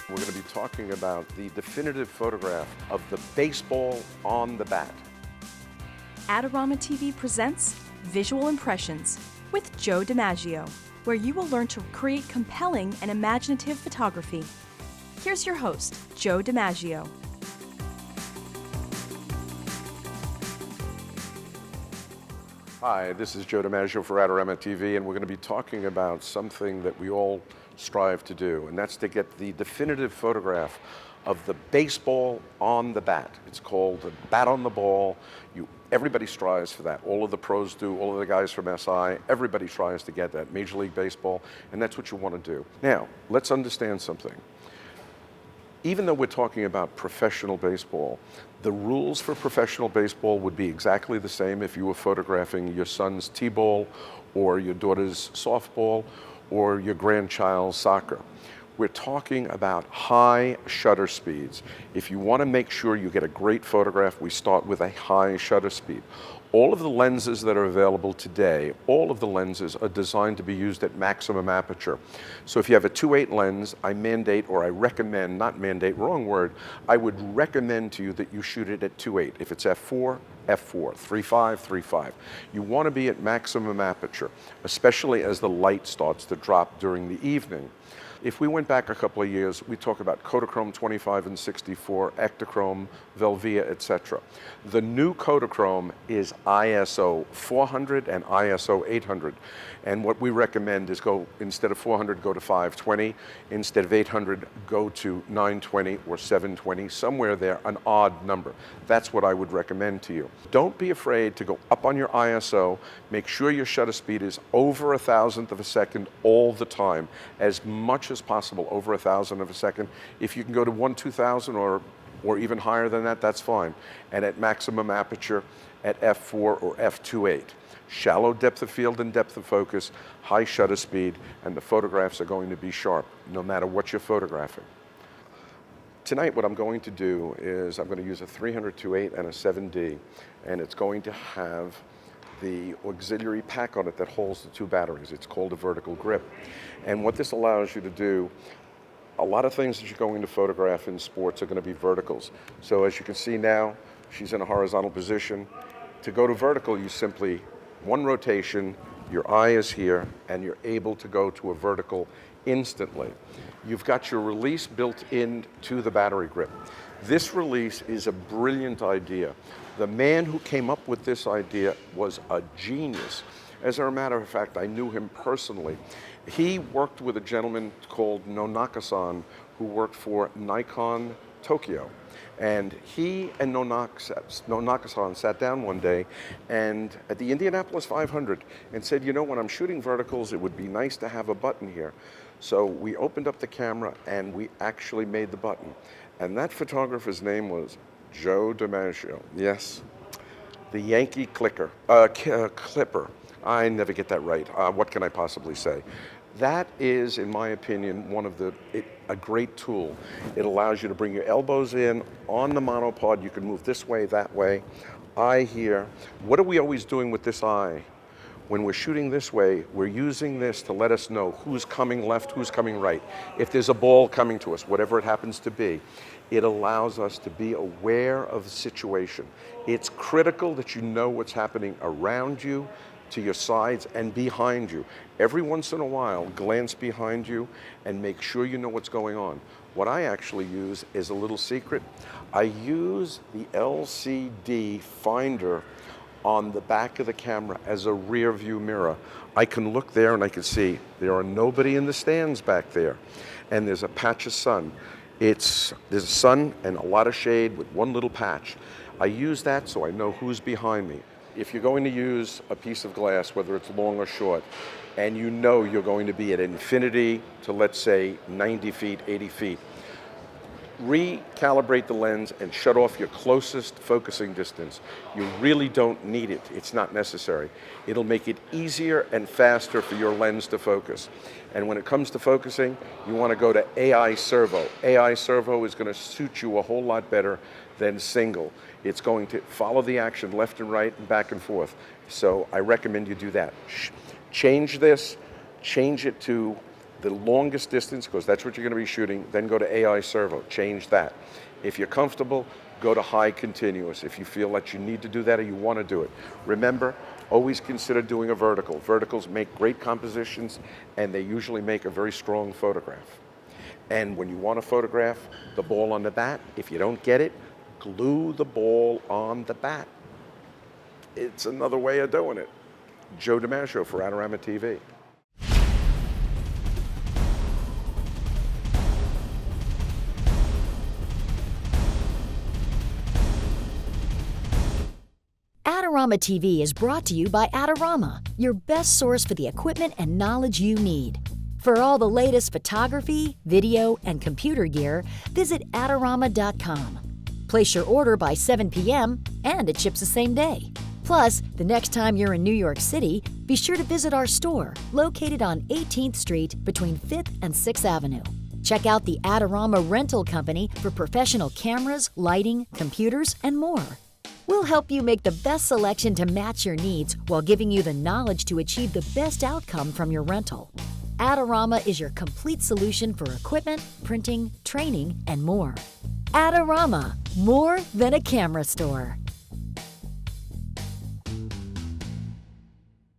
We're going to be talking about the definitive photograph of the baseball on the bat. Adorama TV presents Visual Impressions with Joe DiMaggio, where you will learn to create compelling and imaginative photography. Here's your host, Joe DiMaggio. Hi, this is Joe DiMaggio for Adorama TV, and we're going to be talking about something that we all strive to do, and that's to get the definitive photograph of the baseball on the bat. It's called the bat on the ball. Everybody strives for that. All of the pros do, all of the guys from SI, everybody tries to get that, Major League Baseball, and that's what you want to do. Now, let's understand something. Even though we're talking about professional baseball, the rules for professional baseball would be exactly the same if you were photographing your son's t-ball or your daughter's softball or your grandchild's soccer. We're talking about high shutter speeds. If you want to make sure you get a great photograph, we start with a high shutter speed. All of the lenses that are available today, all of the lenses are designed to be used at maximum aperture. So if you have a 2.8 lens, I mandate, or I recommend, not mandate, wrong word, I would recommend to you that you shoot it at 2.8. If it's f4, f4, 3.5, 3.5. You want to be at maximum aperture, especially as the light starts to drop during the evening. If we went back a couple of years, we talk about Kodachrome 25 and 64, Ektachrome, Velvia, etc. The new Kodachrome is ISO 400 and ISO 800. And what we recommend is go, instead of 400, go to 520. Instead of 800, go to 920 or 720, somewhere there, an odd number. That's what I would recommend to you. Don't be afraid to go up on your ISO. Make sure your shutter speed is over 1,000th of a second all the time, as much as possible, over 1,000th of a second. If you can go to 1/2000 or even higher than that, that's fine. And at maximum aperture at f4 or f2.8. Shallow depth of field and depth of focus, high shutter speed, and the photographs are going to be sharp, no matter what you're photographing. Tonight, what I'm going to do is I'm going to use a 300-2.8 and a 7D, and it's going to have the auxiliary pack on it that holds the two batteries. It's called a vertical grip. And what this allows you to do, a lot of things that you're going to photograph in sports are going to be verticals. So as you can see now, she's in a horizontal position. To go to vertical, you simply, one rotation, your eye is here, and you're able to go to a vertical instantly. You've got your release built into the battery grip. This release is a brilliant idea. The man who came up with this idea was a genius. As a matter of fact, I knew him personally. He worked with a gentleman called Nonaka-san who worked for Nikon Tokyo. And he and Nonaka-san sat down one day and at the Indianapolis 500 and said, you know, when I'm shooting verticals, it would be nice to have a button here. So we opened up the camera and we actually made the button. And that photographer's name was Joe DiMaggio. Yes, the Yankee Clipper. I never get that right. What can I possibly say? That is, in my opinion, a great tool. It allows you to bring your elbows in on the monopod. You can move this way, that way. Eye here. What are we always doing with this eye? When we're shooting this way, we're using this to let us know who's coming left, who's coming right. If there's a ball coming to us, whatever it happens to be, it allows us to be aware of the situation. It's critical that you know what's happening around you, to your sides, and behind you. Every once in a while, glance behind you and make sure you know what's going on. What I actually use is a little secret. I use the LCD finder on the back of the camera as a rear view mirror. I can look there and I can see there are nobody in the stands back there. And there's a patch of sun. There's a sun and a lot of shade with one little patch. I use that so I know who's behind me. If you're going to use a piece of glass, whether it's long or short, and you know you're going to be at infinity to, let's say, 90 feet, 80 feet, recalibrate the lens and shut off your closest focusing distance. You really don't need it. It's not necessary. It'll make it easier and faster for your lens to focus. And when it comes to focusing, you want to go to AI servo. AI servo is going to suit you a whole lot better than single. It's going to follow the action left and right and back and forth. So I recommend you do that. Change this, change it to the longest distance, because that's what you're going to be shooting, then go to AI servo, change that. If you're comfortable, go to high continuous. If you feel that you need to do that or you want to do it. Remember, always consider doing a vertical. Verticals make great compositions and they usually make a very strong photograph. And when you want to photograph the ball on the bat, if you don't get it, glue the ball on the bat. It's another way of doing it. Joe DiMaggio for Adorama TV. Adorama TV is brought to you by Adorama, your best source for the equipment and knowledge you need. For all the latest photography, video, and computer gear, visit Adorama.com. Place your order by 7 p.m. and it ships the same day. Plus, the next time you're in New York City, be sure to visit our store located on 18th Street between 5th and 6th Avenue. Check out the Adorama Rental Company for professional cameras, lighting, computers, and more. We'll help you make the best selection to match your needs while giving you the knowledge to achieve the best outcome from your rental. Adorama is your complete solution for equipment, printing, training, and more. Adorama, more than a camera store.